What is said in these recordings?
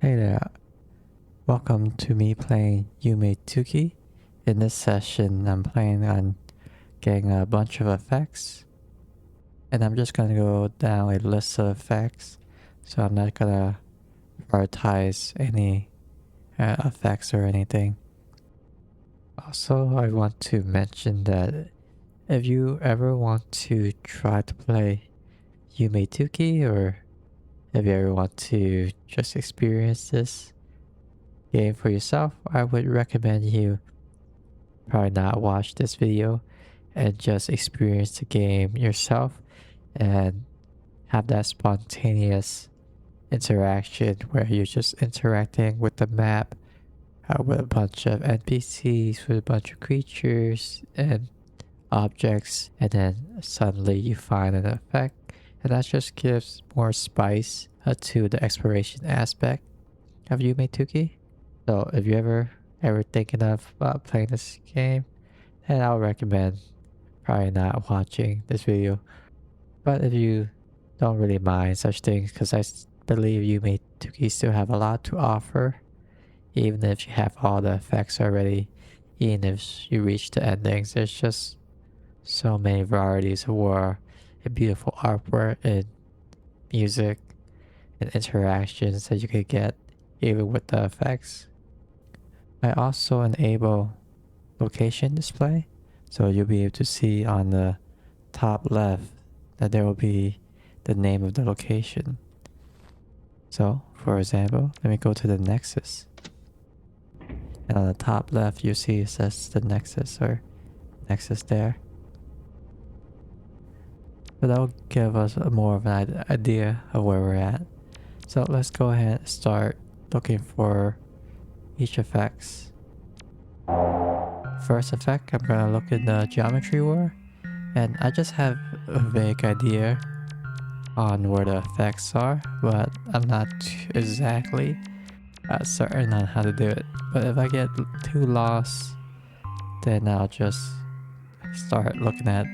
Hey there, welcome to me playing Yume. In this session, I'm planning on getting a bunch of effects, and I'm just gonna go down a list of effects, so I'm not gonna prioritize any effects or anything. Also, I want to mention that if you ever want to try to play Yume, or if you ever want to just experience this game for yourself, I would recommend you probably not watch this video and just experience the game yourself and have that spontaneous interaction where you're just interacting with the map, with a bunch of NPCs, with a bunch of creatures and objects, and then suddenly you find an effect, and that just gives more spice to the exploration aspect of Yume. So if you ever thinking of playing this game, then I'll recommend probably not watching this video. But if you don't really mind such things, because believe Yume still have a lot to offer, even if you have all the effects already, even if you reach the endings, there's just so many varieties of war and beautiful artwork and music and interactions that you could get even with the effects. I also enable location display, so you'll be able to see on the top left that there will be the name of the location. So for example, let me go to the Nexus, and on the top left you see it says the Nexus or Nexus there. So that'll give us more of an idea of where we're at. So let's go ahead and start looking for each effects. First effect, I'm gonna look in the geometry war, and I just have a vague idea on where the effects are, but I'm not exactly certain on how to do it. But if I get too lost, then I'll just start looking at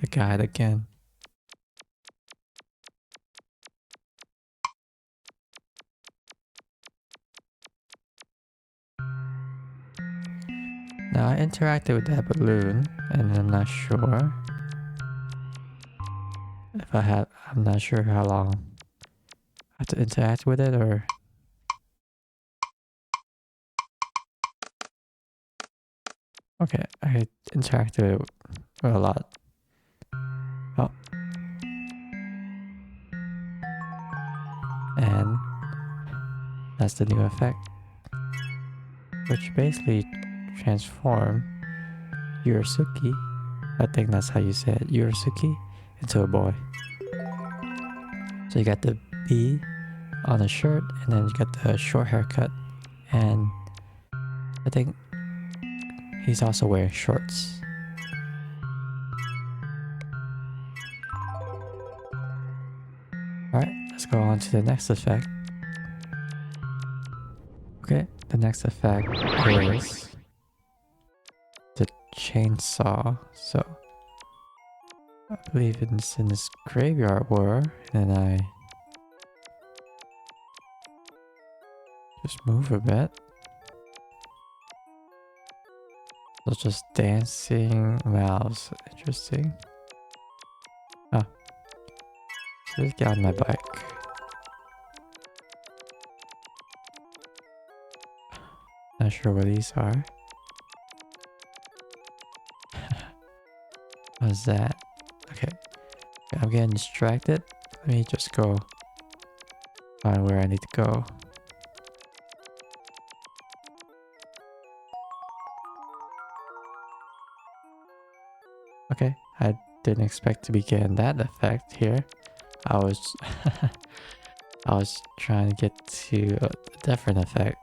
the guide again. Now I interacted with that balloon, and I'm not sure if I'm not sure how long I have to interact with it, or okay, I interacted with a lot. Oh, and that's the new effect, which basically transform Yurisuke, I think that's how you say it, Yurisuke, into a boy. So you got the B on the shirt, and then you got the short haircut, and I think he's also wearing shorts. Alright, let's go on to the next effect. Okay, the next effect is the chainsaw. So I believe it's in this graveyard war, and I just move a bit. So just dancing mouse, interesting. Oh, so let's get on my bike. Not sure what these are. What's that? Okay, I'm getting distracted. Let me just go find where I need to go. Okay, I didn't expect to be getting that effect here. I was I was trying to get to a different effect.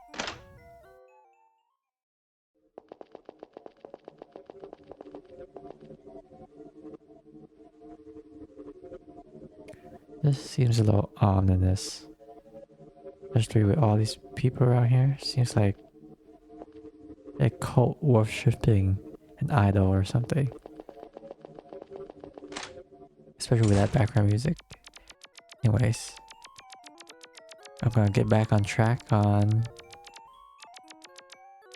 This seems a little ominous, especially with all these people around here. Seems like a cult worshipping an idol or something, especially with that background music. Anyways, I'm gonna get back on track on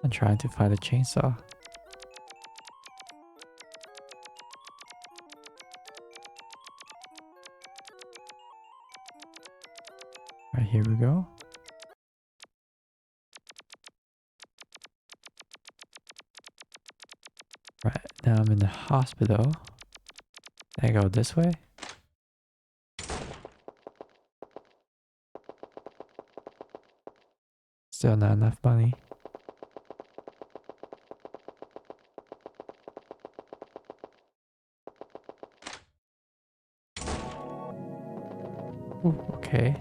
trying to find a chainsaw. Alright, here we go. Right, now I'm in the hospital. Can I go this way? Still not enough money. Ooh, okay.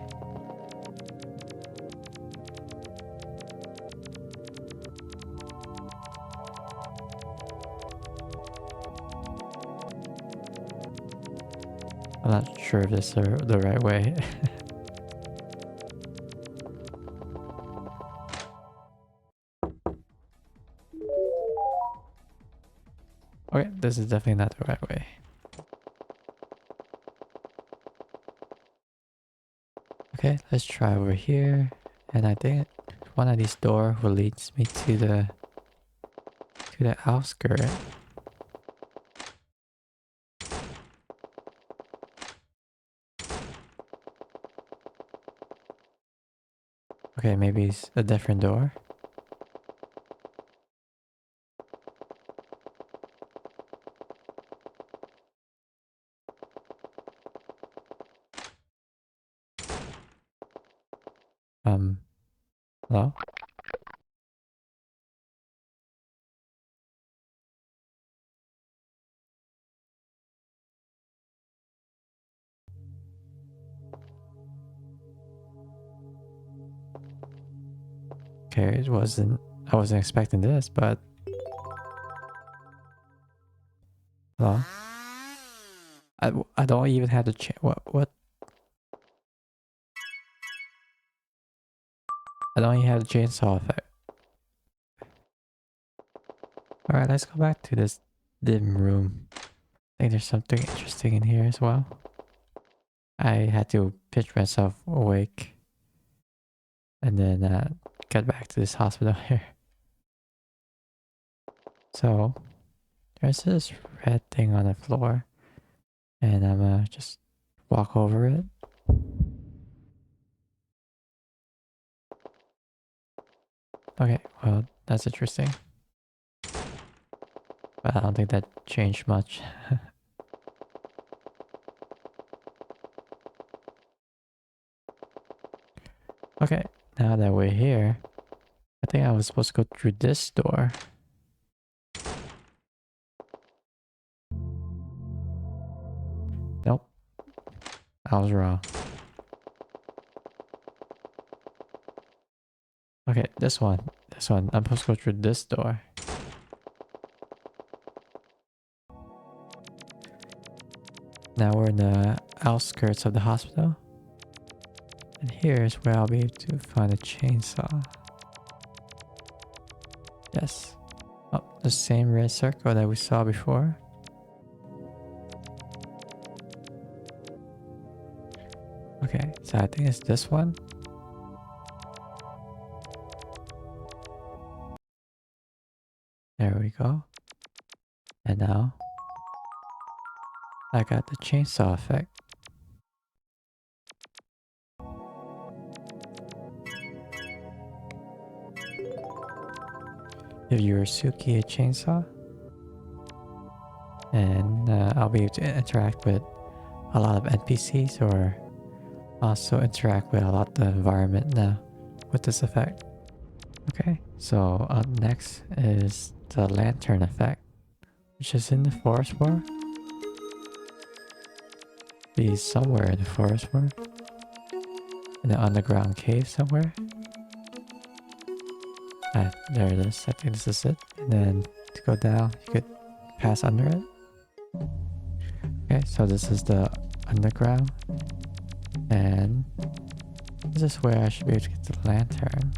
I'm not sure if this is the right way. Okay, this is definitely not the right way. Okay, let's try over here. And I think one of these doors will leads me to the outskirt. Okay, maybe it's a different door. Hello? Okay, I wasn't expecting this, but hello? I don't even have the what? I don't even have the chainsaw effect. Alright, let's go back to this dim room. I think there's something interesting in here as well. I had to pitch myself awake and then get back to this hospital here. So, there's this red thing on the floor, and I'm gonna just walk over it. Okay, well, that's interesting. But I don't think that changed much. Okay, now that we're here, I think I was supposed to go through this door. Nope. I was wrong. Okay, this one. This one. I'm supposed to go through this door. Now we're in the outskirts of the hospital. And here's where I'll be able to find a chainsaw. Yes. Oh, the same red circle that we saw before. Okay, so I think it's this one. There we go. And now I got the chainsaw effect. Give your Suki a chainsaw, and I'll be able to interact with a lot of NPCs, or also interact with a lot of the environment now with this effect. Okay, so up next is the lantern effect, which is in the forest floor. Be somewhere in the forest floor, in the underground cave somewhere. Ah, there it is. I think this is it. And then to go down, you could pass under it. Okay, so this is the underground. And this is where I should be able to get the lantern.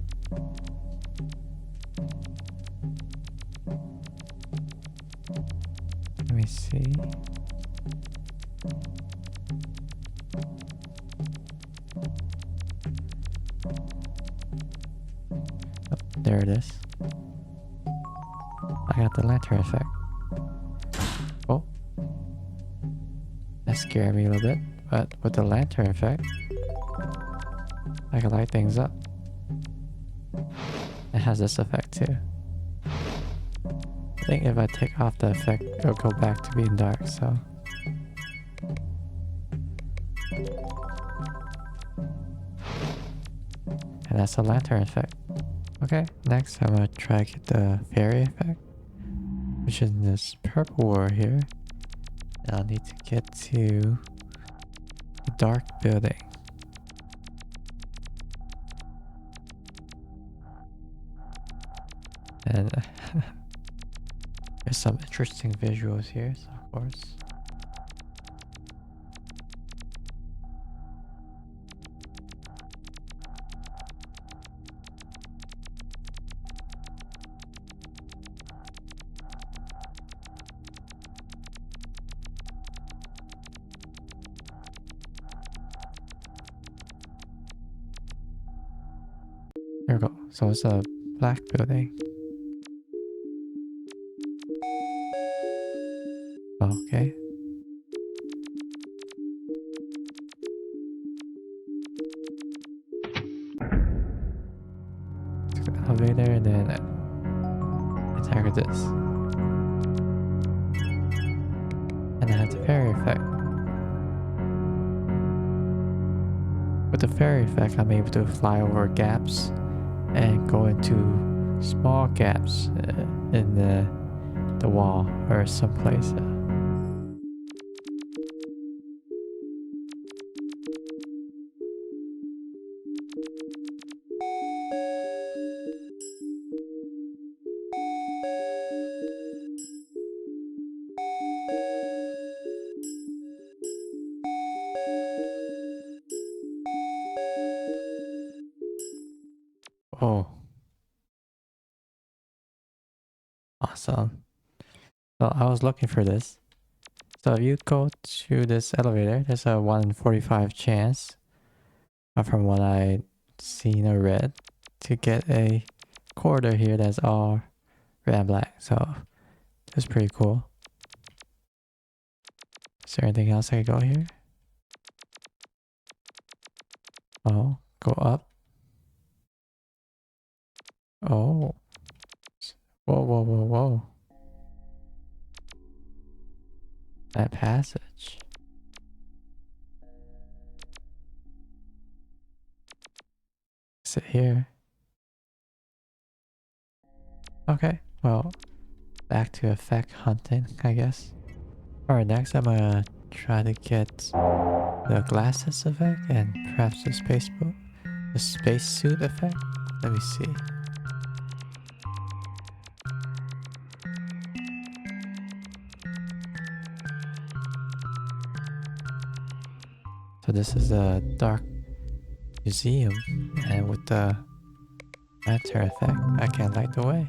Let me see. Oh, there it is. I got the lantern effect. Oh. That scared me a little bit, but with the lantern effect, I can light things up. It has this effect too. I think if I take off the effect, it'll go back to being dark, so... And that's the lantern effect. Okay, next I'm gonna try to get the fairy effect, which is in this purple word here. And I'll need to get to the dark building. And there's some interesting visuals here, so of course. There we go. So it's a black building. Okay. Took the elevator and then I target this. And I have the fairy effect. With the fairy effect, I'm able to fly over gaps and go into small gaps in the wall or someplace. Oh, awesome. Well, I was looking for this. So if you go to this elevator, there's a 1 in 45 chance, from what I seen or read, to get a corridor here that's all red and black. So that's pretty cool. Is there anything else I could go here? Oh, go up. Oh. Whoa, whoa, whoa, whoa. That passage. Sit here. Okay, well, back to effect hunting, I guess. Alright, next I'm gonna try to get the glasses effect and perhaps the spacesuit effect. Let me see. So this is a dark museum, and with the lantern effect, I can light the way.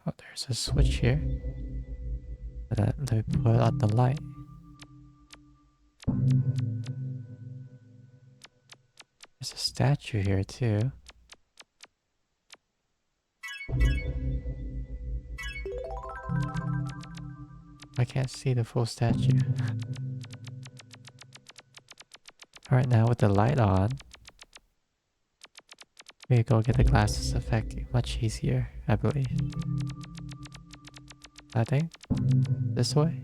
Oh, there's a switch here. Let me put on the light. There's a statue here too. I can't see the full statue. Alright, now with the light on, we go get the glasses effect much easier, I believe. I think this way.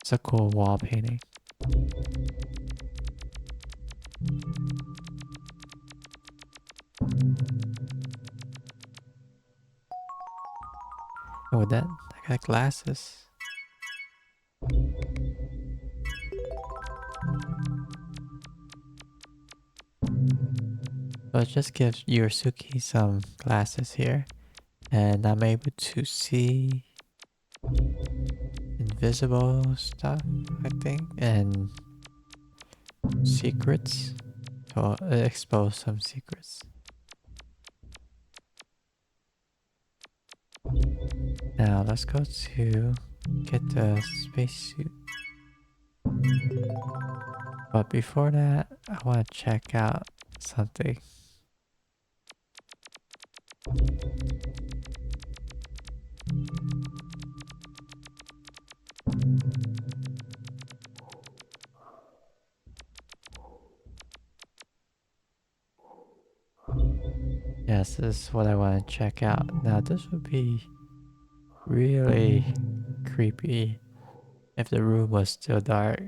It's a cool wall painting. Oh, that I got glasses. So let's just give Yorisuke some glasses here. And I'm able to see invisible stuff, I think, and secrets. So expose some secrets. Now let's go to get the spacesuit. But before that, I want to check out something. Yes, this is what I want to check out. Now this would be really creepy if the room was still dark.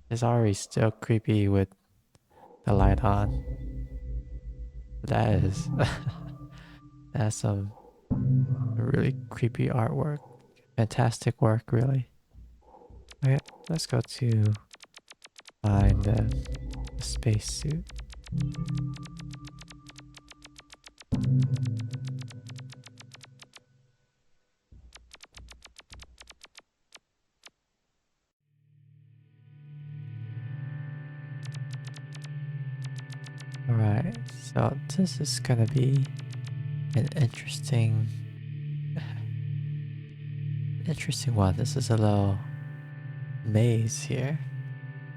It's already still creepy with the light on. That is that's some really creepy artwork. Fantastic work, really. Okay, let's go to find the spacesuit. Alright, so this is gonna be an interesting one. This is a little maze here,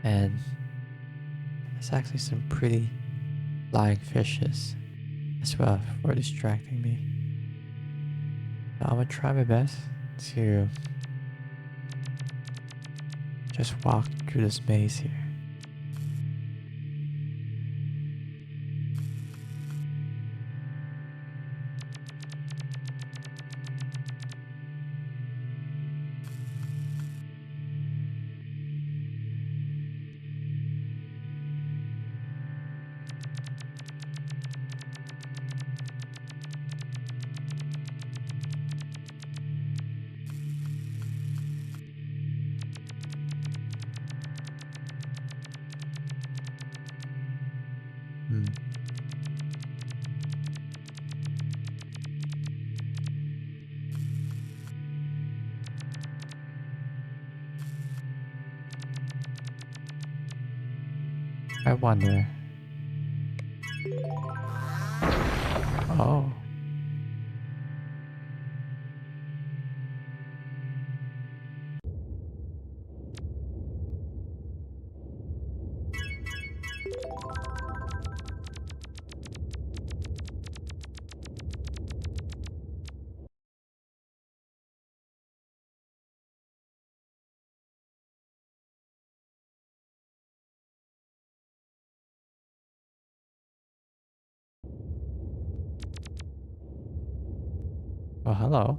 and there's actually some pretty flying fishes as well for distracting me. So I'm gonna try my best to just walk through this maze here. Hmm. I wonder. Oh. Oh, hello.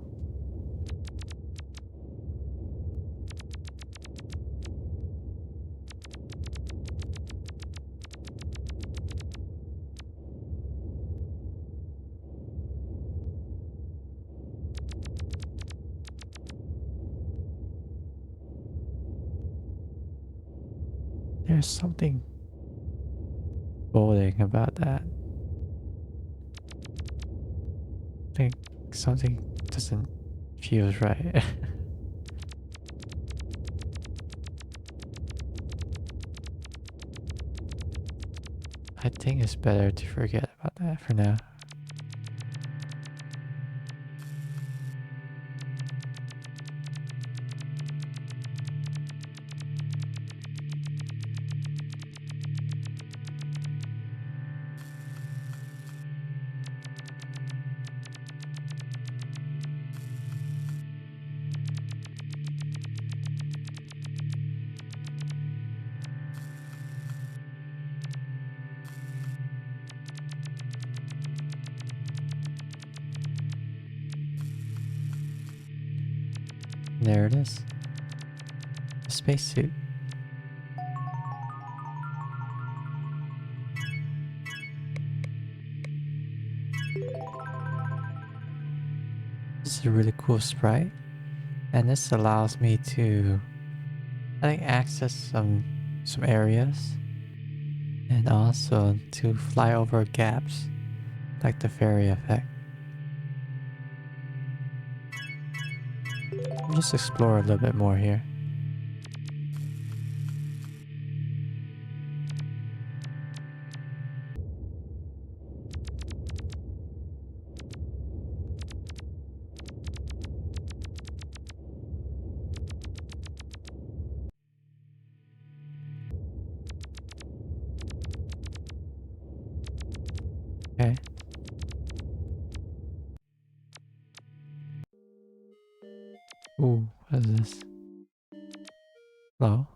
There's something boding about that. I think something doesn't feel right. I think it's better to forget about that for now. There it is. A spacesuit. This is a really cool sprite, and this allows me to, I think, access some areas, and also to fly over gaps, like the fairy effect. I'll just explore a little bit more here. Okay. Ooh, what is this? Hello?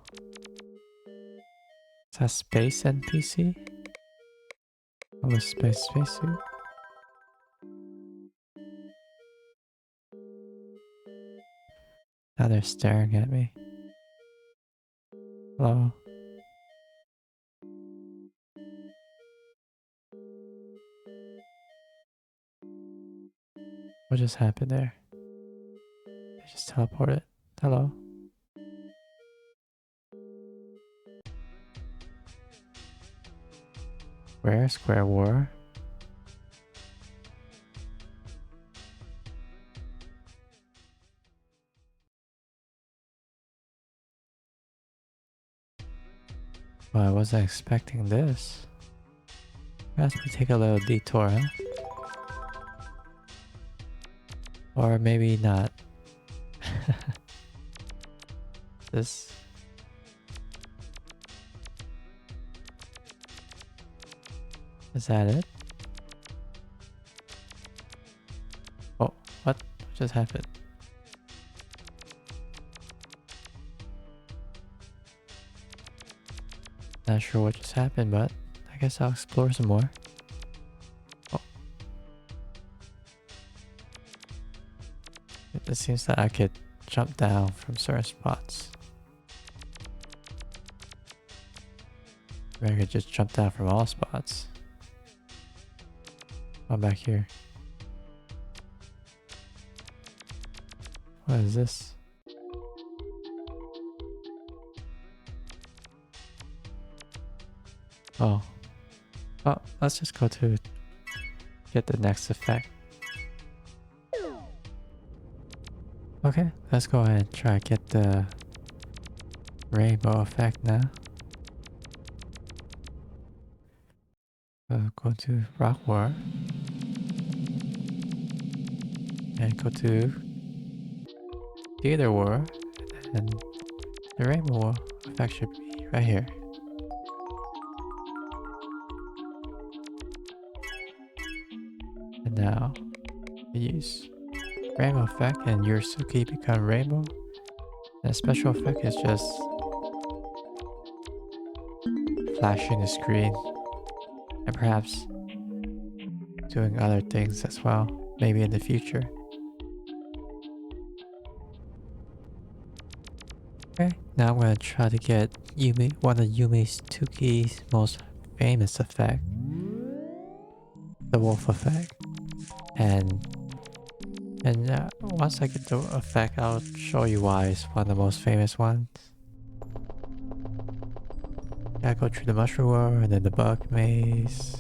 Is that space NPC? Oh, a spacesuit? Now they're staring at me. Hello? What just happened there? I just teleported. Hello? Where? Square War? Well, I wasn't expecting this. Perhaps we take a little detour, huh? Or maybe not. This... Is that it? Oh, what just happened? Not sure what just happened, but I guess I'll explore some more. Oh. It seems that I could jump down from certain spots. Maybe I could just jump down from all spots. I'm back here. What is this? Oh. Oh, let's just go to get the next effect. Okay, let's go ahead and try to get the rainbow effect now. Go to Rock War. And go to Theater War. And the rainbow war effect should be right here. And now, we use rainbow effect and Yusuke become rainbow. And the special effect is just flashing the screen and perhaps doing other things as well, maybe in the future. Okay, now I'm gonna try to get Yume, one of Yume's Tuki's most famous effect, the wolf effect. And once I get the effect, I'll show you why it's one of the most famous ones. Gotta go through the mushroom war and then the bug maze.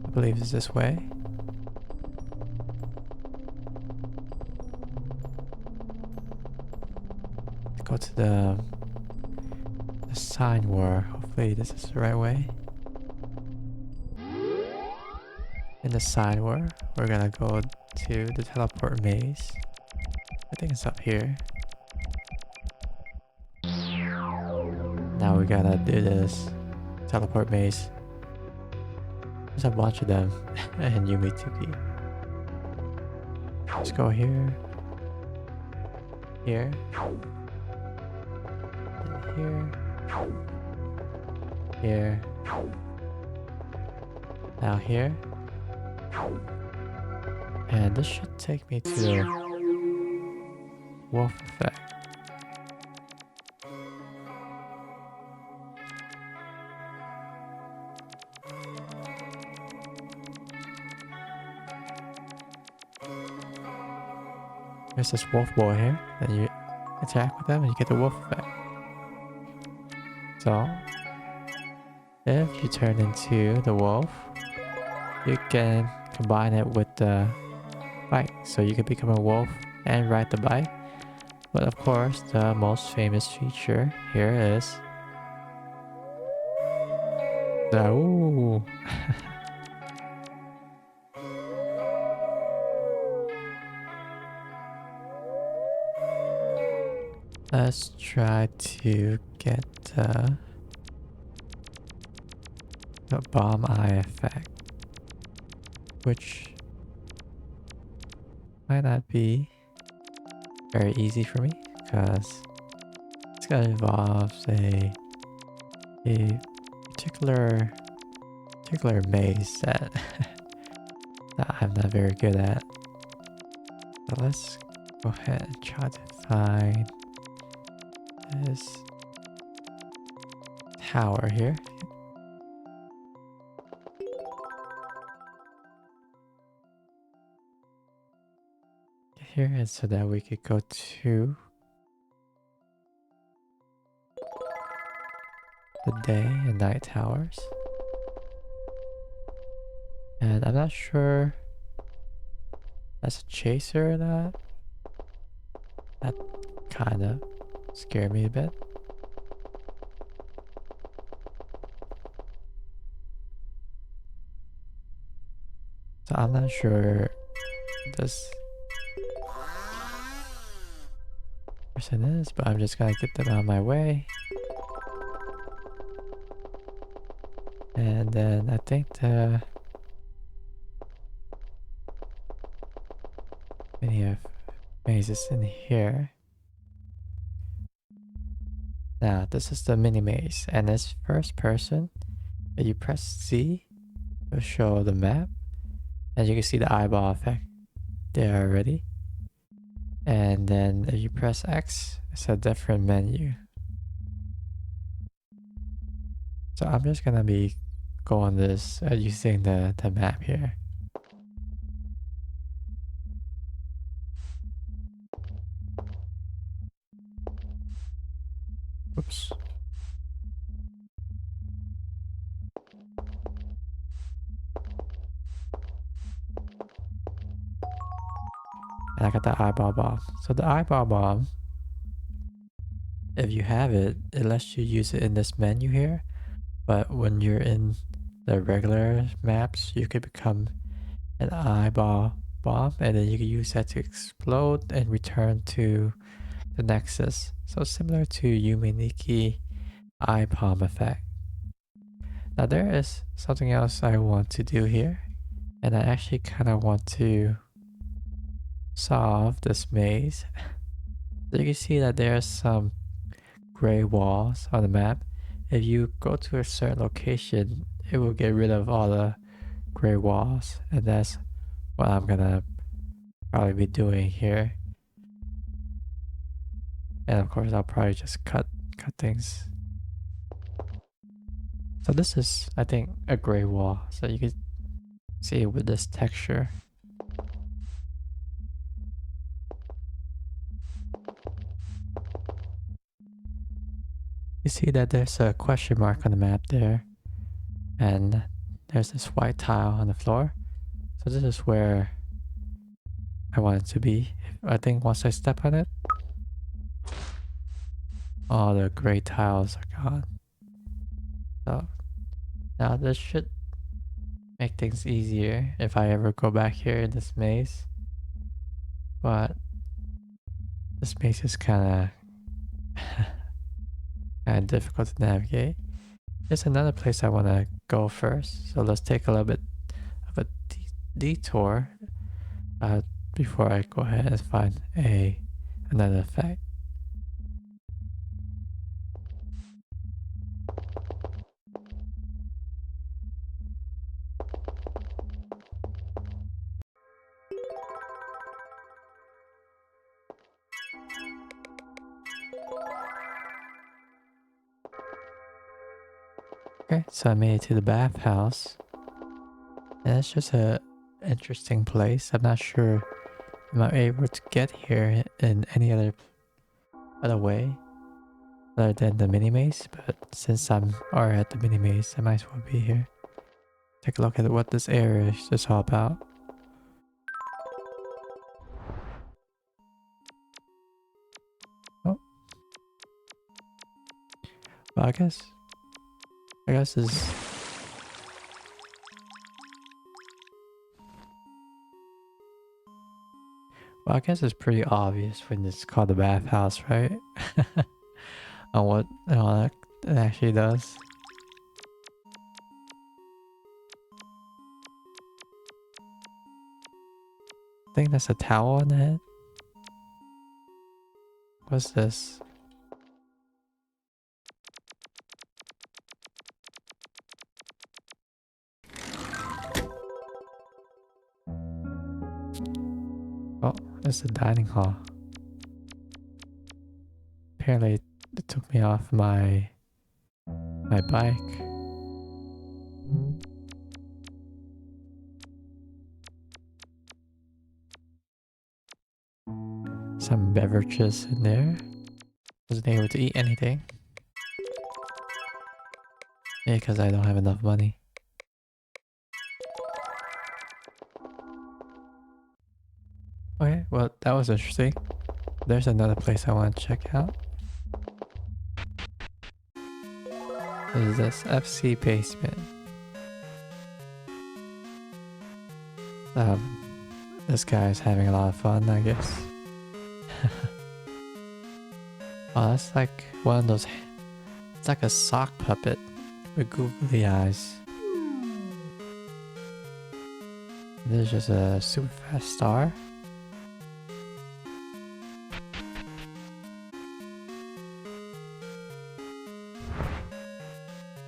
I believe it's this way. Go to the sign war. Hopefully this is the right way. In the sign war, we're gonna go to the teleport maze. I think it's up here. Now we gotta do this teleport maze. There's a bunch of them in Yume Tuki. Let's go here. Here. Here. Here. Now here. And this should take me to the wolf effect. there's this wolf boy here. Then you attack with them and you get the wolf effect. So if you turn into the wolf, you can combine it with the bike. So you can become a wolf and ride the bike. But of course, the most famous feature here is the ooh. Let's try to get the bomb eye effect, which might not be very easy for me because it's gonna involve a particular maze that, that I'm not very good at. So let's go ahead and try to find this tower here. Here, and so that we could go to the day and night towers. And I'm not sure that's a chaser or not. That kind of scared me a bit. So I'm not sure this person is, but I'm just gonna get them out of my way. And then I think the many of mazes in here. Now this is the mini maze, and it's first person. And you press Z to show the map, and you can see the eyeball effect there already. And then if you press X, it's a different menu. So I'm just gonna be going this using the map here. Oops. And I got the eyeball bomb. So the eyeball bomb, if you have it, it lets you use it in this menu here. But when you're in the regular maps, you could become an eyeball bomb, and then you can use that to explode and return to the Nexus. So similar to Yume eye palm effect. Now there is something else I want to do here, and I actually kind of want to solve this maze. So you can see that there are some gray walls on the map. If you go to a certain location, it will get rid of all the gray walls, and that's what I'm gonna probably be doing here. And of course I'll probably just cut things. So this is, I think, a gray wall, so you can see it with this texture. You see that there's a question mark on the map there, and there's this white tile on the floor. So this is where I want it to be. I think once I step on it, all the gray tiles are gone. So now this should make things easier if I ever go back here in this maze. But this maze is kind of difficult to navigate. There's another place I want to go first, so let's take a little bit of a detour before I go ahead and find another effect. Okay, so I made it to the bathhouse. And it's just a interesting place. I'm not sure Am I able to get here in any other way other than the mini maze? But since I'm already at the mini maze, I might as well be here. Take a look at what this area is all about. Oh. Well, I guess this. Well, I guess it's pretty obvious when it's called the bathhouse, right? On what it actually does. I think that's a towel on the head. What's this? Oh, it's the dining hall. Apparently, it took me off my bike. Some beverages in there. Wasn't able to eat anything. Yeah, because I don't have enough money. Okay, well, that was interesting. There's another place I want to check out. What is this? FC basement. This guy is having a lot of fun, I guess. Oh, that's like one of those. It's like a sock puppet with googly eyes. This is just a super fast star.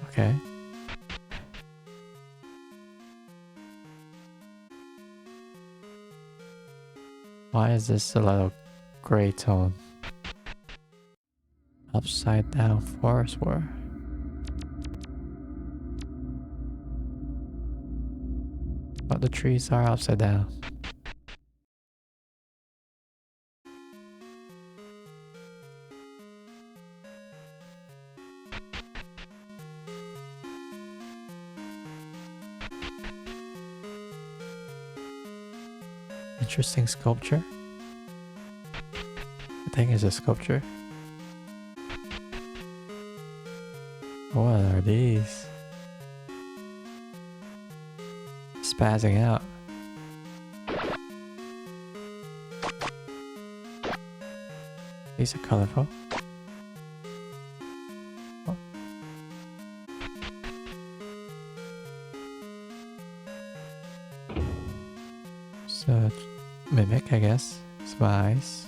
Okay. Why is this a little gray tone? Upside down forest war. But the trees are upside down. Interesting sculpture. I think it's a sculpture. What are these? Spazzing out. These are colorful. Oh. So, mimic, I guess. It's my eyes.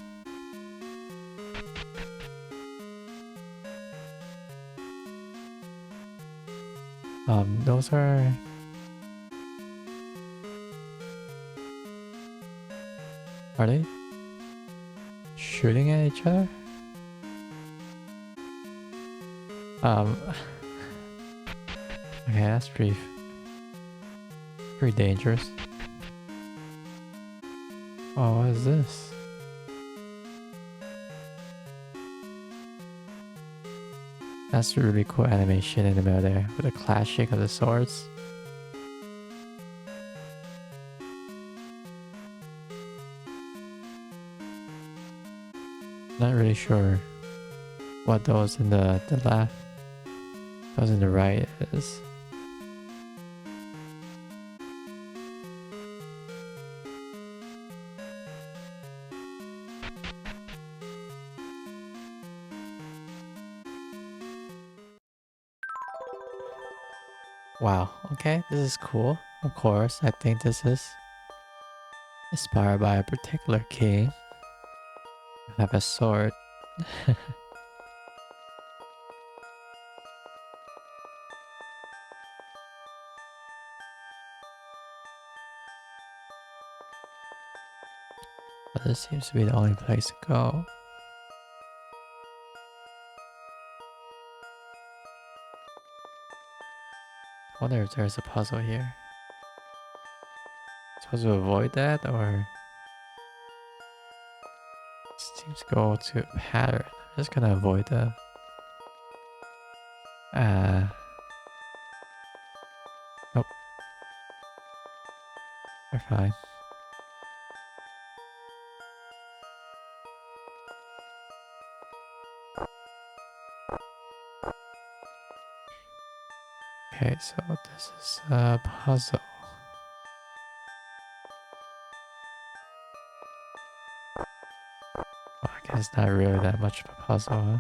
Those are... Are they shooting at each other? Okay, that's pretty dangerous. Oh, what is this? That's a really cool animation in the middle there with the clashing of the swords. Not really sure what those in the left, those in the right is. Wow, okay, this is cool. Of course, I think this is inspired by a particular king. I have a sword. But this seems to be the only place to go. I wonder if there's a puzzle here. Supposed to avoid that, or Let's go to pattern. I'm just gonna avoid the nope. They're fine. Okay, so this is a puzzle. Well, I guess not really that much of a puzzle, huh?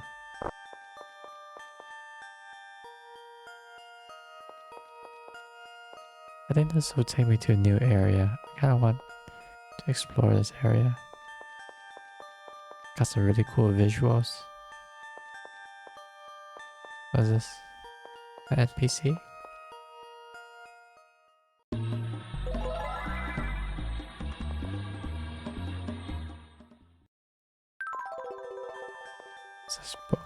I think this will take me to a new area. I kind of want to explore this area. Got some really cool visuals. What is this? An NPC? What's this book?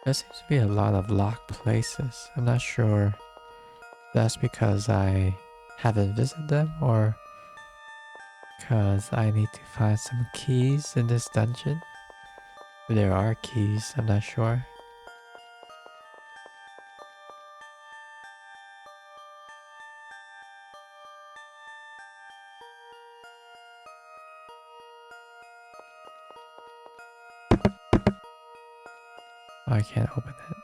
There seems to be a lot of locked places. I'm not sure if that's because I haven't visited them or because I need to find some keys in this dungeon. If there are keys, I'm not sure. Oh, I can't open it.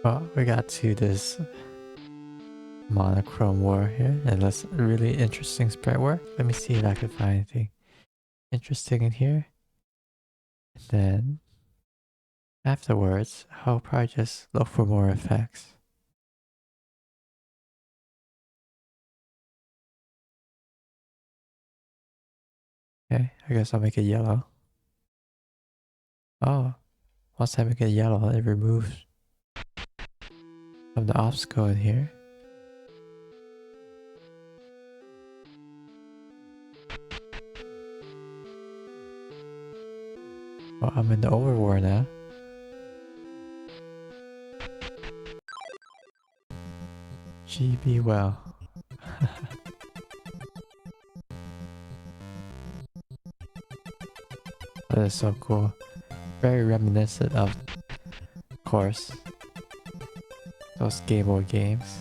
Well, we got to this monochrome war here, and that's really interesting spread work. Let me see if I can find anything interesting in here. And then afterwards, I'll probably just look for more effects. Okay, I guess I'll make it yellow. Oh, once I make it yellow, it removes from the obstacle in here. Oh, I'm in the overwar now. GB well. That is so cool. Very reminiscent of course, those Game Boy games.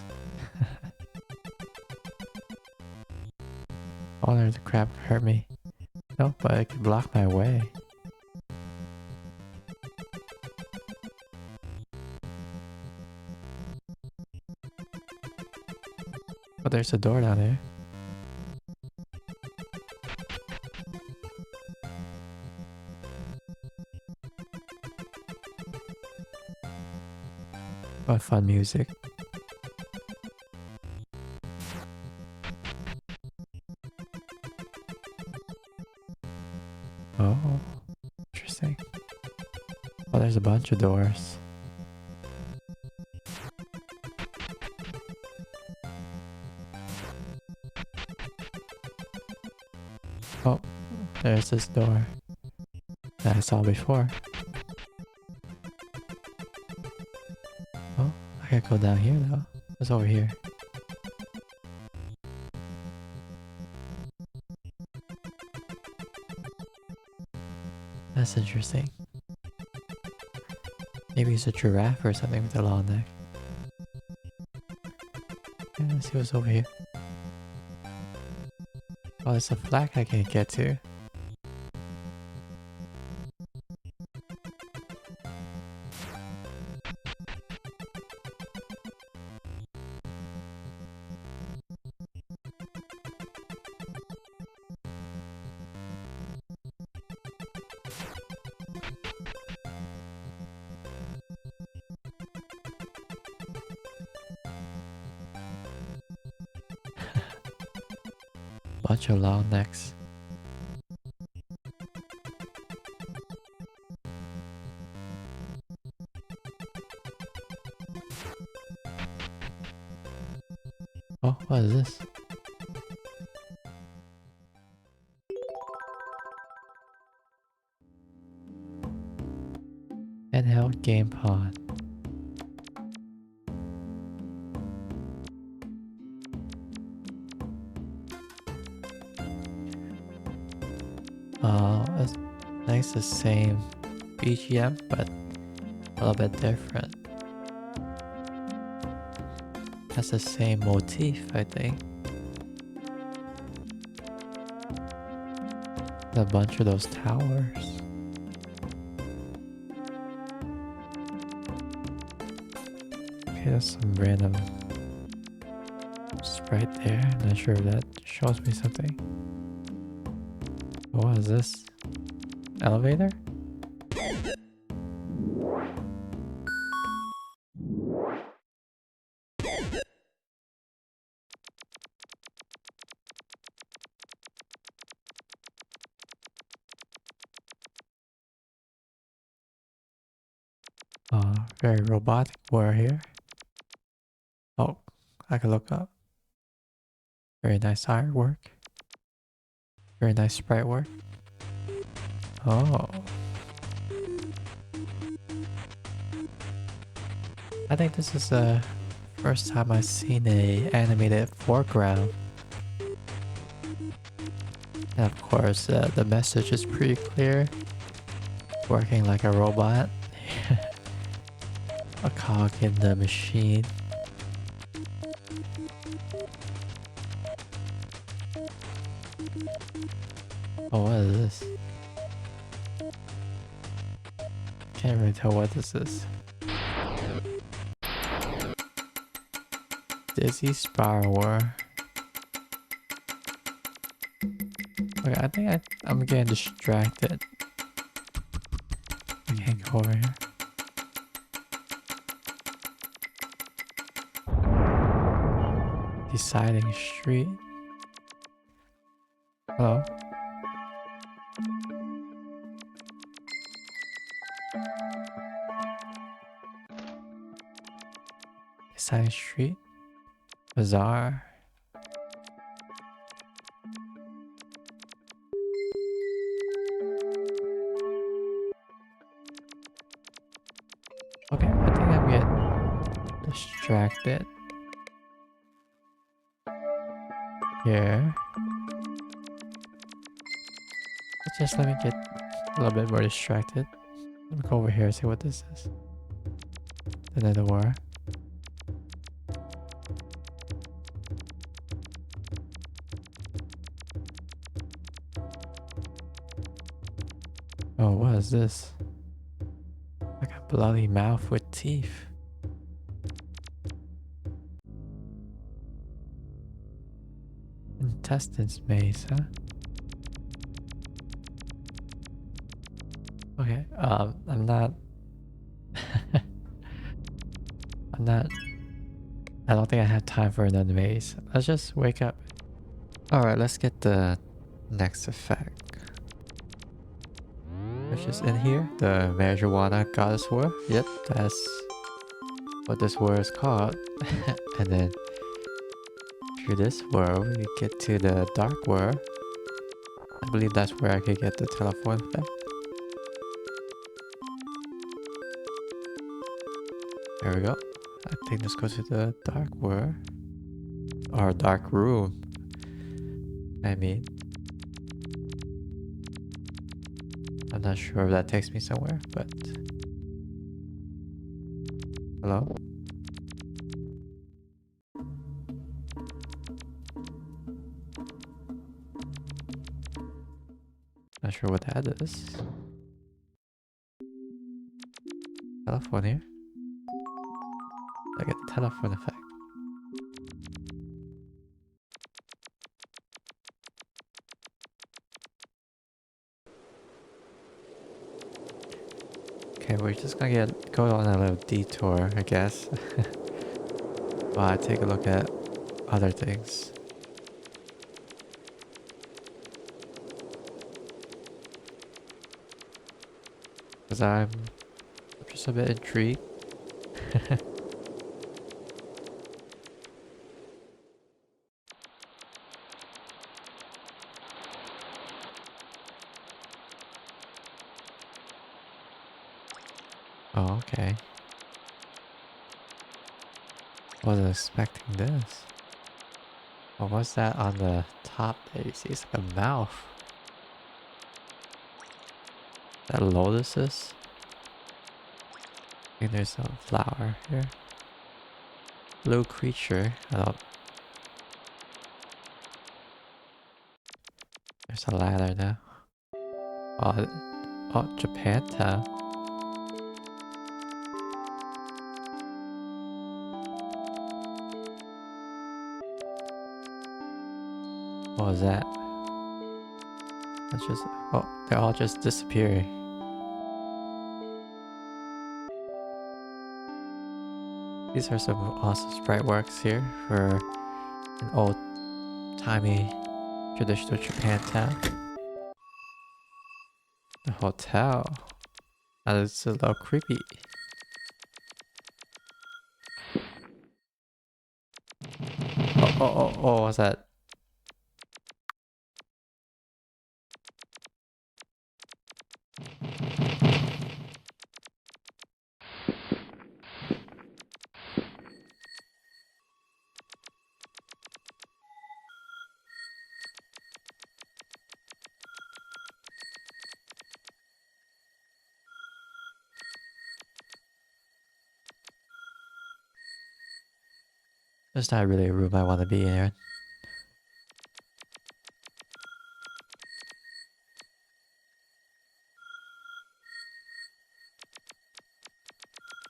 Oh, there's a crab hurt me. No, but it can block my way. Oh, there's a door down there. What fun music. Oh, interesting. Oh, there's a bunch of doors. Oh, there's this door that I saw before. Oh, I gotta go down here though. What's over here? That's interesting. Maybe it's a giraffe or something with a long neck. Yeah, let's see what's over here. Oh, there's a flag I can get to. bunch of long necks. Oh, what is this? Handheld game pod. It's nice, the same BGM, but a little bit different. Has the same motif, I think. A bunch of those towers. Okay, there's some random sprite there. Not sure if that shows me something. What is this? Elevator? Very robotic world here. Oh, I can look up. Very nice artwork. Very nice sprite work. Oh. I think this is the first time I've seen a animated foreground. And of course, the message is pretty clear. Working like a robot. A cog in the machine. Oh, what is this? Can't really tell what this is. Dizzy Spiraler. Okay, I think I'm getting distracted. I can't go over here. Deciding street. Hello? Deciding street? Bazaar? Okay, I think I'm getting distracted. Here. Just let me get a little bit more distracted. Let me go over here and see what this is. Another war. Oh, what is this? Like a bloody mouth with teeth. Intestines maze, huh? Okay, I'm not... I don't think I have time for another maze. Let's just wake up. Alright, let's get the next effect. Which is in here. The marijuana goddess war. Yep, that's what this war is called. And then through this world, we get to the dark world. I believe that's where I could get the telephone effect. There we go. I think this goes to the dark world. Or dark room. I mean. I'm not sure if that takes me somewhere, but... Hello? Not sure what that is. Telephone here? I get the telephone effect. Okay, we're just gonna go on a little detour, I guess. While I take a look at other things. because I'm just a bit intrigued. Oh, okay. Wasn't expecting this. What was that on the top there? You see, it's like a mouth. Is that lotuses? I think there's some flower here. Blue creature. Oh, there's a ladder now. Oh, Japan. What was that? That's just... Oh, they're all just disappearing. These are some awesome sprite works here for an old-timey traditional Japan town. The hotel. That is a little creepy. Oh, what's that? There's not really a room I want to be in.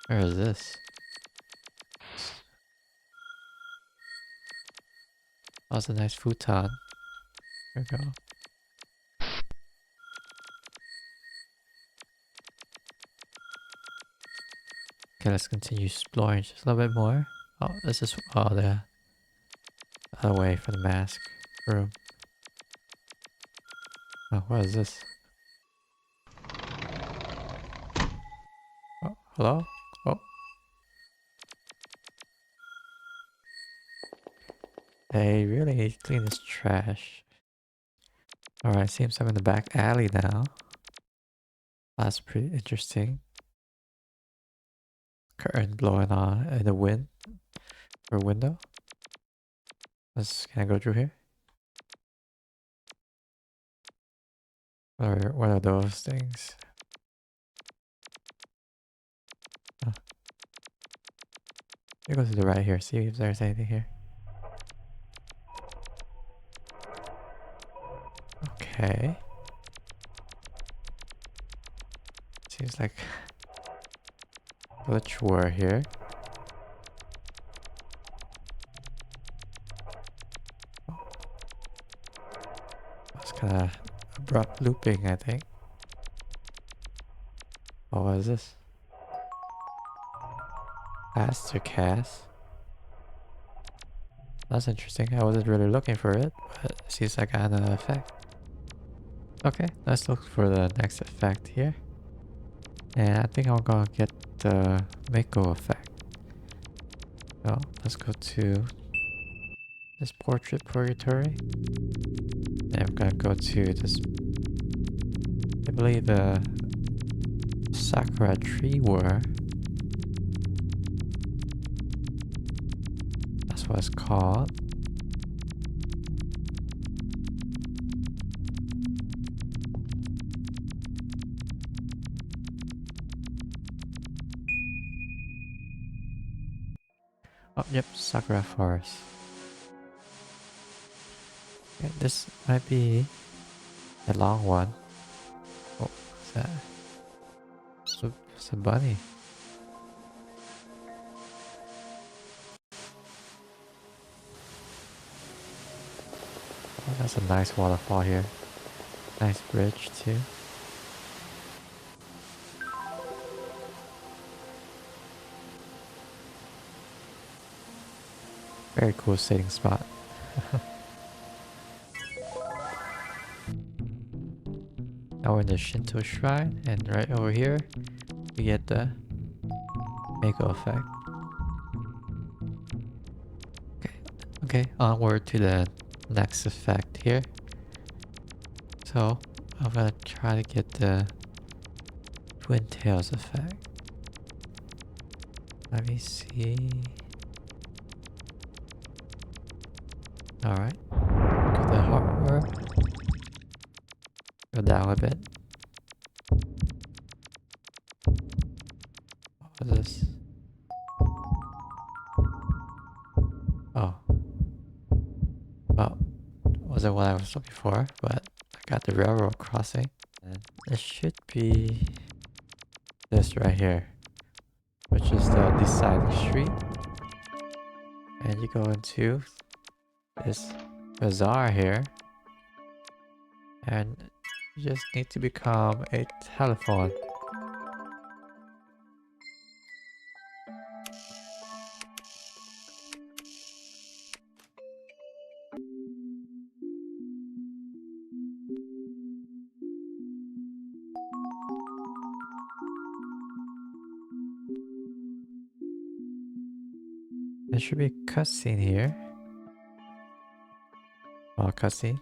Where is this? Oh, it's a nice futon. There we go. Okay, let's continue exploring just a little bit more. Oh, this is the other way for the mask room. Oh, what is this? Oh, hello? Oh. They really need to clean this trash. Alright, seems I'm in the back alley now. That's pretty interesting. Curtain blowing on in the wind. Or window. Can I go through here? Or what are those things? Oh. Let me go to the right here, see if there's anything here. Okay. Seems like glitch war here. It's kind of abrupt looping, I think. Oh, what is this? Plaster cast. That's interesting. I wasn't really looking for it, but it seems like I had an effect. Okay, let's look for the next effect here. And I think I'm gonna get the Maiko Effect. So let's go to this portrait purgatory. And I'm gonna go to this, I believe the Sakura tree war. That's what it's called. Oh, yep, Sakura Forest. Okay, this might be a long one. Oh, what's that? It's a bunny. Oh, that's a nice waterfall here. Nice bridge too. Very cool sitting spot. Now we're in the Shinto Shrine, and right over here, we get the Maiko Effect. Okay, onward to the next effect here. So, I'm gonna try to get the Twintails Effect. Let me see. Alright. Go to the hardware. Go down a bit. What was this? Oh. Well, wasn't what I was looking for, but I got the railroad crossing. And it should be this right here, which is the deciding street. And you go into this bazaar here. And you just need to become a telephone. There should be a cutscene here. Well, cutscene.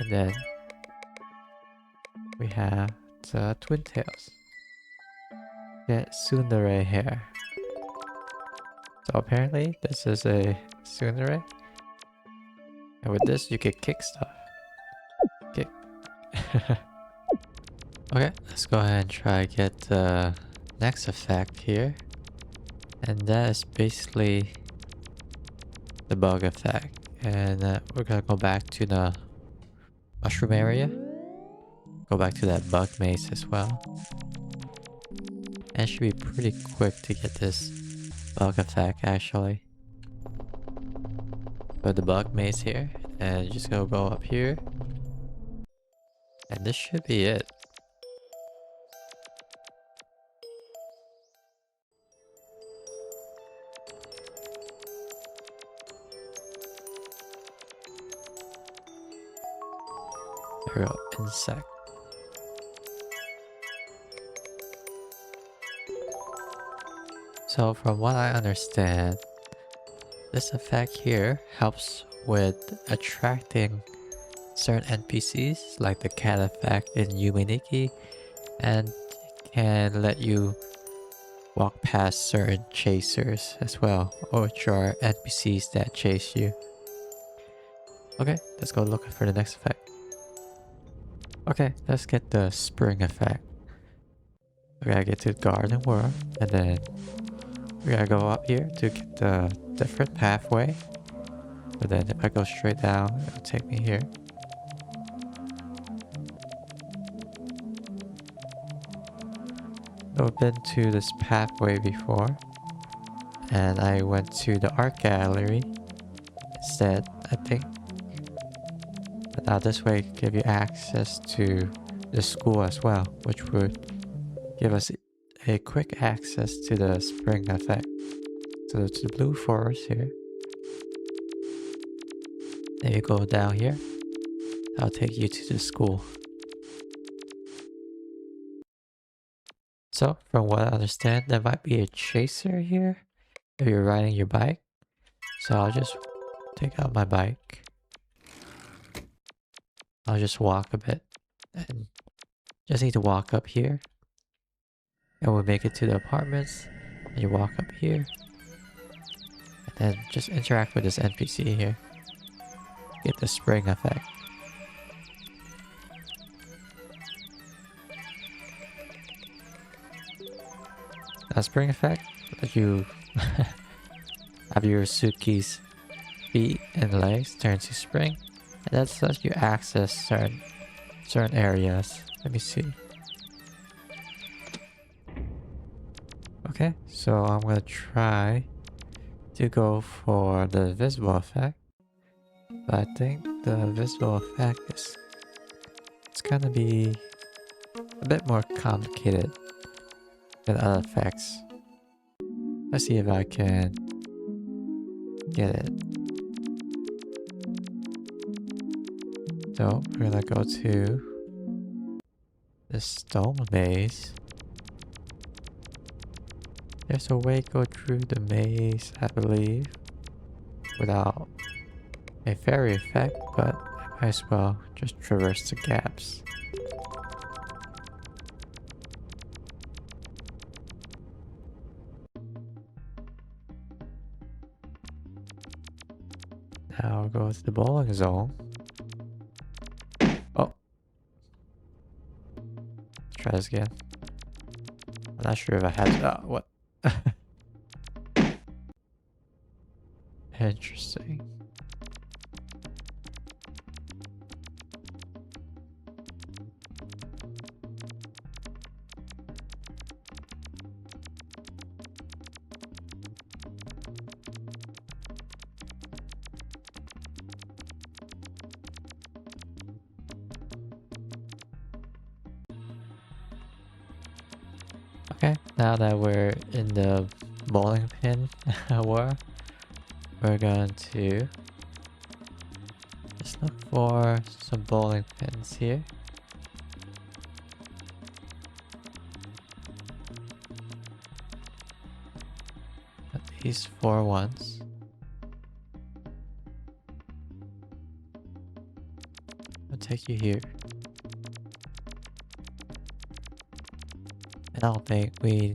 And then we have the Twintails. Get tsundere hair. So apparently this is a tsundere. And with this you can kick stuff. Kick. Okay, let's go ahead and try to get the next effect here. And that is basically the bug effect. And we're gonna go back to the mushroom area. Go back to that bug maze as well. And it should be pretty quick to get this bug effect actually. So the bug maze here, and just go up here. And this should be it. There we go, insect. So from what I understand, this effect here helps with attracting certain NPCs like the cat effect in Yume, and can let you walk past certain chasers as well, which are NPCs that chase you. Okay, let's go looking for the next effect. Okay, let's get the spring effect. We gotta get to the garden world, and then we gotta go up here to get the different pathway. But then if I go straight down, it'll take me here. I've been to this pathway before, and I went to the art gallery instead, I think. But now this way give you access to the school as well, which would give us a quick access to the spring effect. So it's the blue forest here. Then you go down here. I'll take you to the school. So from what I understand, there might be a chaser here if you're riding your bike. So I'll just take out my bike. I'll just walk a bit and just need to walk up here. And we'll make it to the apartments. And you walk up here. And then just interact with this NPC here. Get the spring effect. Now spring effect, let you have your Suki's feet and legs turn to spring. And that lets you access certain areas. Let me see. Okay, so I'm gonna try to go for the visible effect. But I think the visible effect is it's gonna be a bit more complicated than other effects. Let's see if I can get it. So we're gonna go to This stone maze. There's a way to go through the maze, I believe, without a fairy effect, but I might as well just traverse the gaps. Now I'll go to the bowling zone. Oh. Try this again. I'm not sure if I had... what? Interesting. Okay, now that we're in the bowling pin war, we're going to just look for some bowling pins here. At least 4 ones. I'll take you here. I don't think we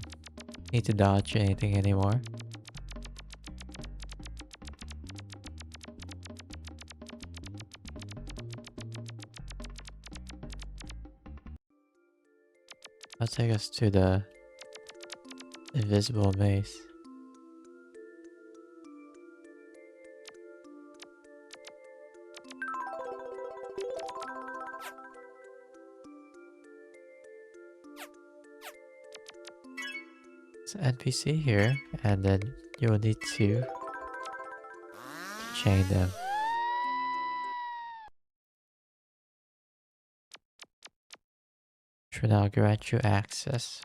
need to dodge anything anymore. I'll take us to the invisible maze. It's an NPC here, and then you'll need to chain them. Which will now grant you access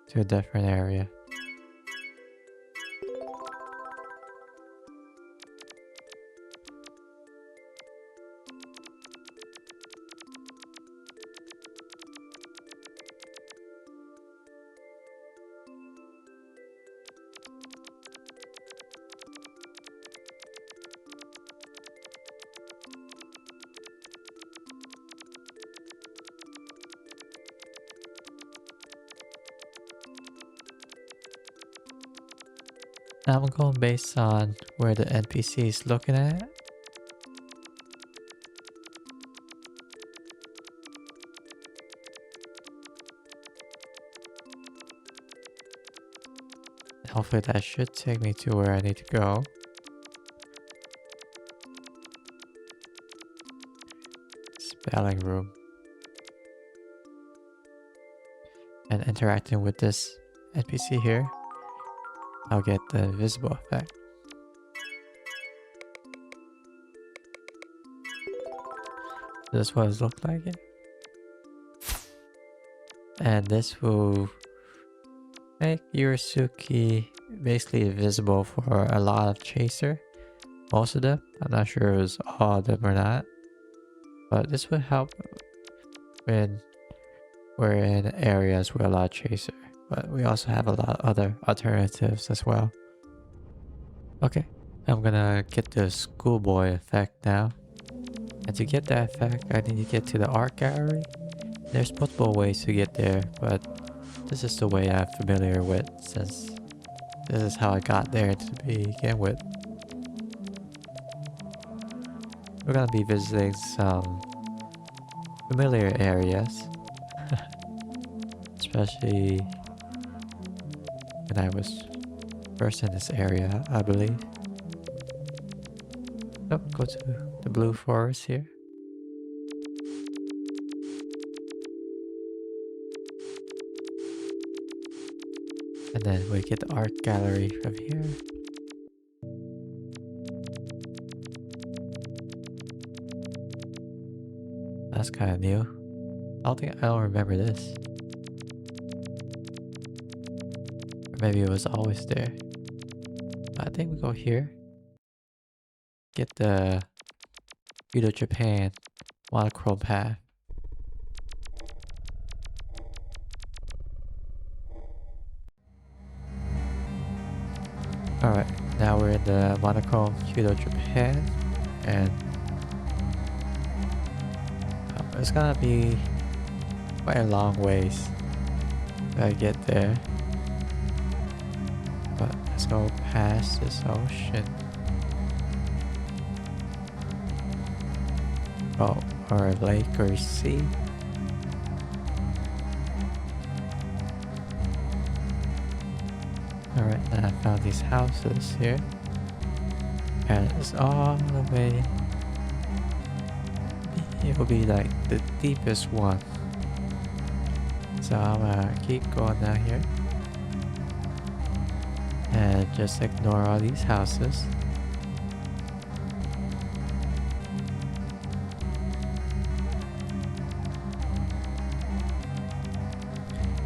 to a different area. Now I'm going based on where the NPC is looking at. Hopefully that should take me to where I need to go. Spelling room. And interacting with this NPC here, I'll get the invisible effect. This is what it looks like. And this will make Yusuke basically invisible for a lot of chaser. Most of them. I'm not sure if it was all of them or not. But this would help when we're in areas with a lot of chaser. But we also have a lot of other alternatives as well. Okay, I'm gonna get the schoolboy effect now. And to get that effect, I need to get to the art gallery. There's multiple ways to get there, but this is the way I'm familiar with, since this is how I got there to begin with. We're gonna be visiting some familiar areas. Especially when I was first in this area, I believe. Oh, go to the blue forest here. And then we get the art gallery from here. That's kind of new. I don't remember this. Or maybe it was always there. I think we go here. Get the Feudal Japan monochrome path. Alright, now we're in the monochrome Feudal Japan, and it's gonna be quite a long ways to get there. But let's go past this ocean. Oh, or a lake or sea. Alright, then I found these houses here. And it's all the way. It will be like the deepest one. So I'm gonna keep going down here. And just ignore all these houses.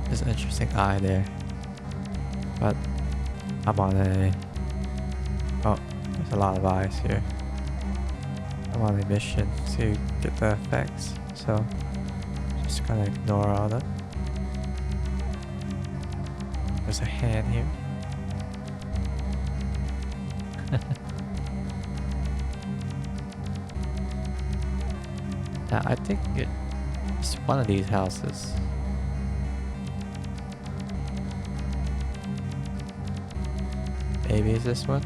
There's an interesting eye there. But I'm on a... Oh, there's a lot of eyes here. I'm on a mission to get the effects. So just gonna ignore all that. There's a hand here. Now, I think it's one of these houses. Maybe it's this one?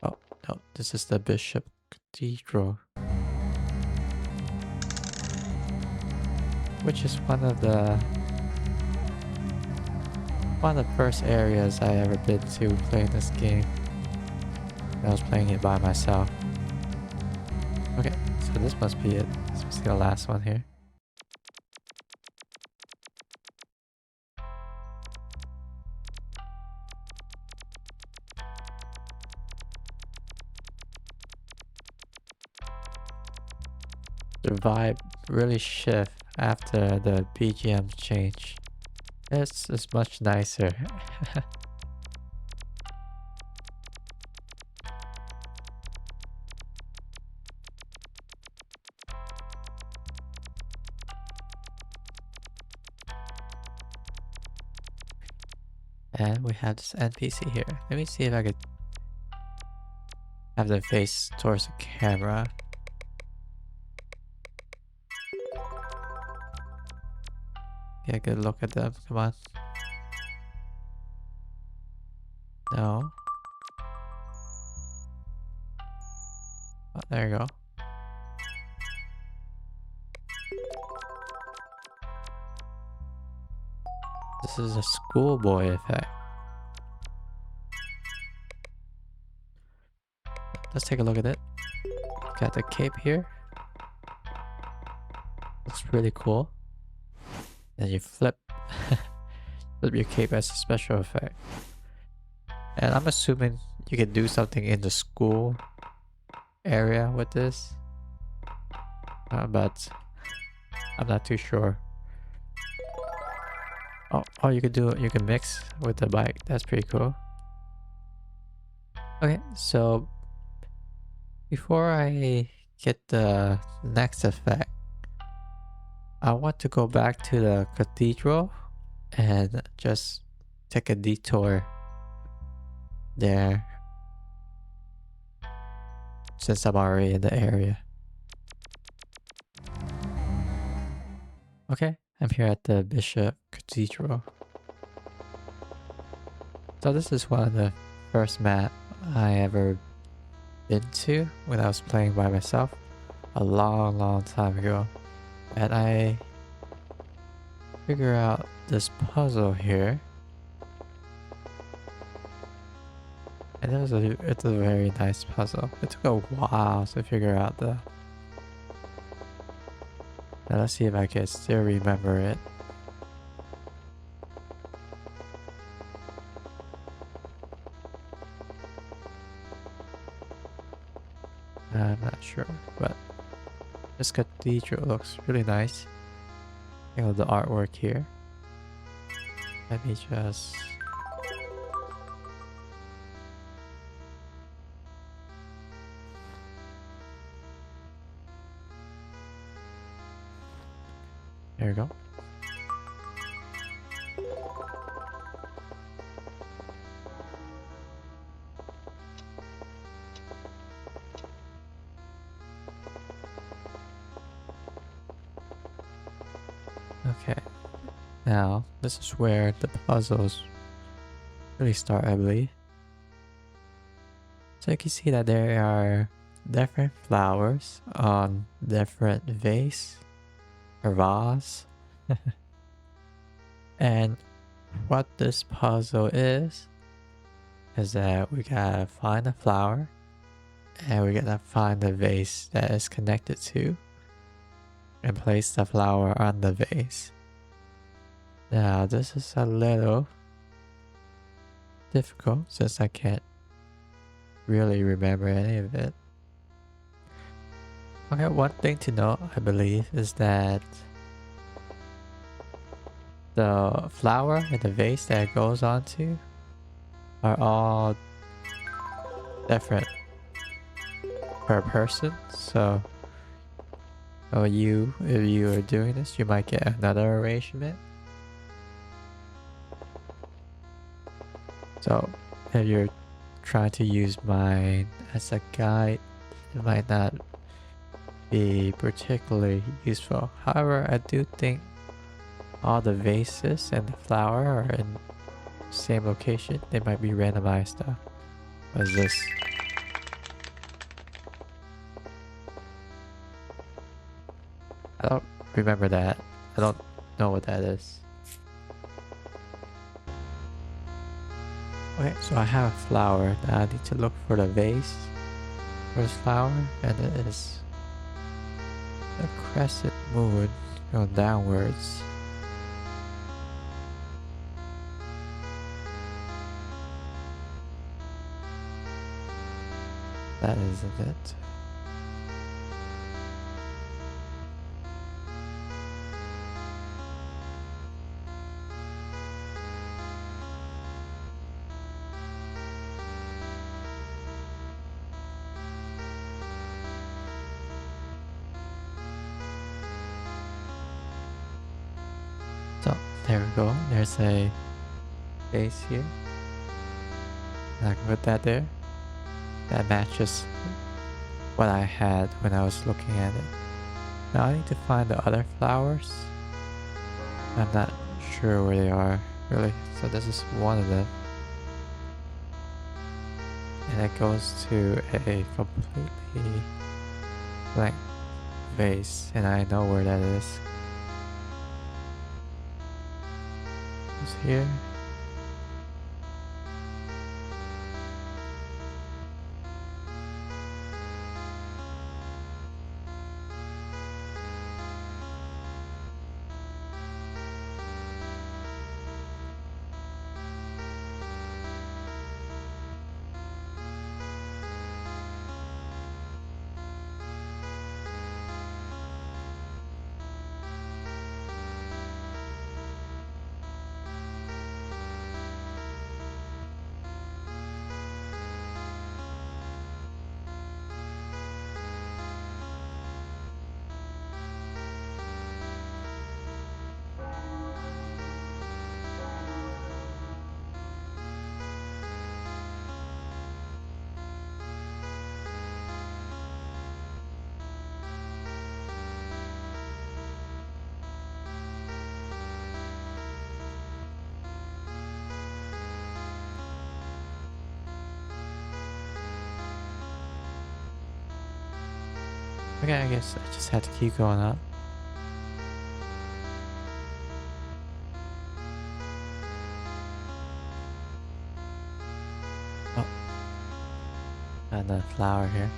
Oh, no, this is the Bishop Cathedral. Which is one of the first areas I ever been to playing this game. I was playing it by myself. Okay, so this must be it. This must be the last one here. The vibe really shifts after the BGMs change. It's much nicer. And we have this NPC here. Let me see if I could have them face towards the camera. Get a good look at them. Come on. No. Oh, there you go. This is a schoolboy effect. Let's take a look at it. Got the cape here. Looks really cool. Then you flip your cape as a special effect. And I'm assuming you can do something in the school area with this. But I'm not too sure. Oh, you can mix with the bike. That's pretty cool. Okay, so before I get the next effect, I want to go back to the cathedral and just take a detour there, since I'm already in the area. Okay, I'm here at the Bishop Cathedral. So this is one of the first map I ever been to when I was playing by myself a long time ago. And I figure out this puzzle here. And it's a very nice puzzle. It took a while to figure out though. Now let's see if I can still remember it. I'm not sure, but this cathedral looks really nice. Think of the artwork here. Let me just... There we go. Okay. Now, this is where the puzzles really start, I believe. So you can see that there are different flowers on different vase or vase. And what this puzzle is that we gotta find a flower and we gotta find the vase that is connected to and place the flower on the vase. Now this is a little difficult since I can't really remember any of it. Okay, one thing to note, I believe, is that the flower and the vase that it goes onto are all different per person. So if you are doing this, you might get another arrangement. So if you're trying to use mine as a guide, it might not be particularly useful. However, I do think all the vases and the flower are in the same location. They might be randomized though. What is this? I don't remember that. I don't know what that is. Okay, so I have a flower. Now I need to look for the vase for this flower, and it is a crescent moon going downwards. That isn't it. So there we go. There's a base here. And I can put that there. That matches what I had when I was looking at it. Now I need to find the other flowers. I'm not sure where they are really. So this is one of them. And it goes to a completely blank vase. And I know where that is. It's here. Okay, I guess I just had to keep going up. Oh. And a flower here.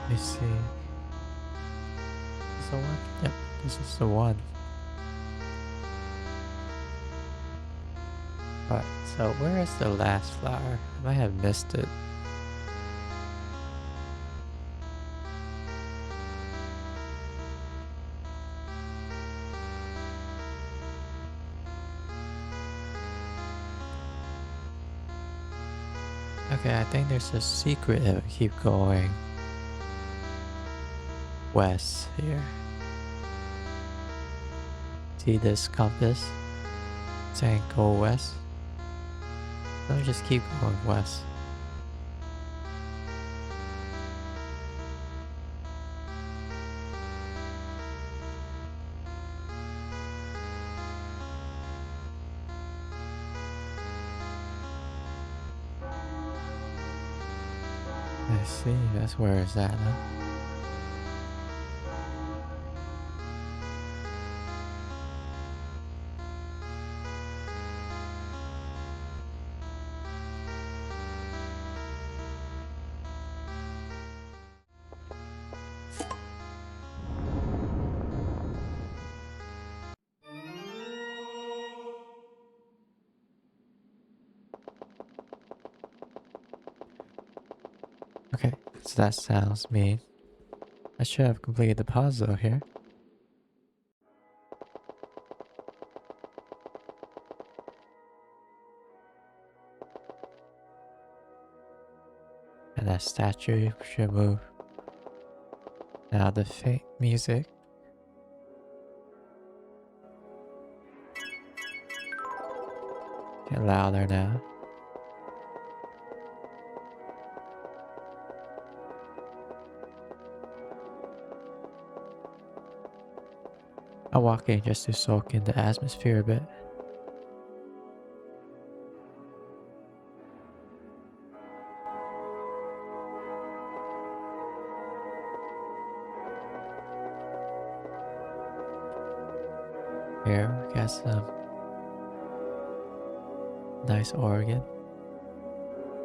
Let me see. Is this the one? Yep, this is the one. Alright, so where is the last flower? I might have missed it. Okay, I think there's a secret if we keep going west here. See this compass saying go west? Let me just keep going west. I see, that's where it's at, huh? Okay, so that sounds mean. I should have completed the puzzle here. And that statue should move. Now the fake music. Get louder now. I walk in just to soak in the atmosphere a bit. Here we got some nice organ.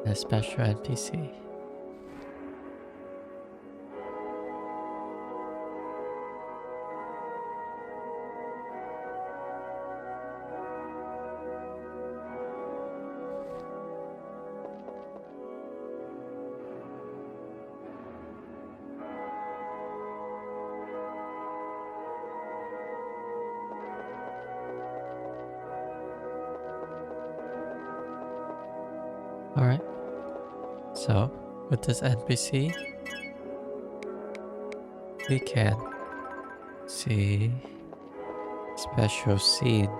And a special NPC. Alright, so with this NPC, we can see special scene.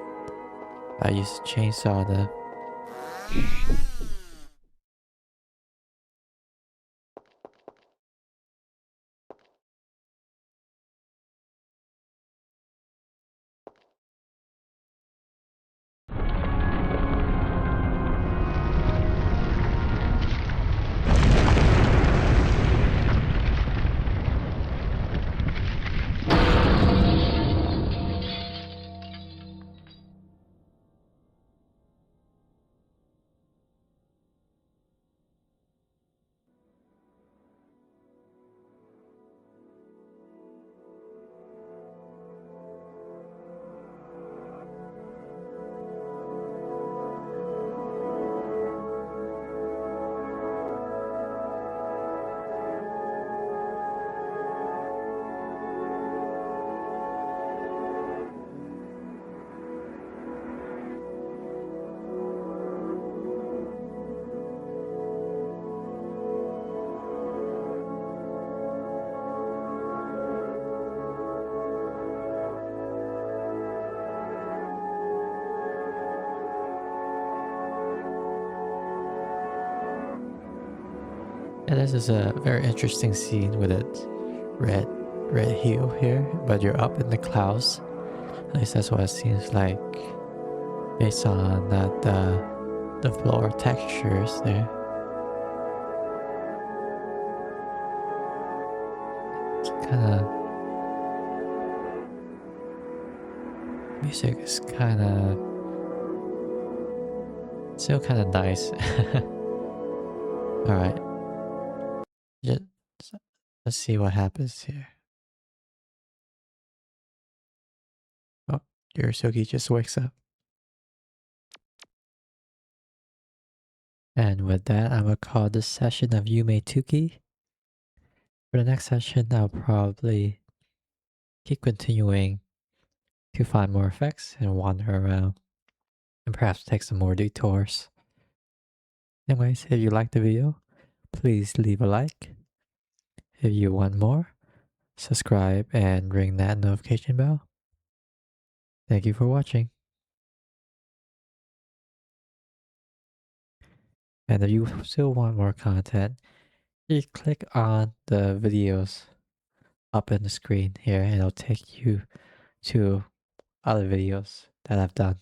I use a chainsaw on them. And this is a very interesting scene with it red hue here, but you're up in the clouds. At least that's what it seems like based on that the floor textures there. It's kinda music is kinda still kinda nice. Alright. Just Let's see what happens here. Oh, Yurisugi just wakes up. And with that, I will call this session of Yume Tuki. For the next session, I'll probably keep continuing to find more effects and wander around and perhaps take some more detours. Anyways, if you liked the video, please leave a like. If you want more, subscribe and ring that notification bell. Thank you for watching. And if you still want more content, you click on the videos up in the screen here and it'll take you to other videos that I've done.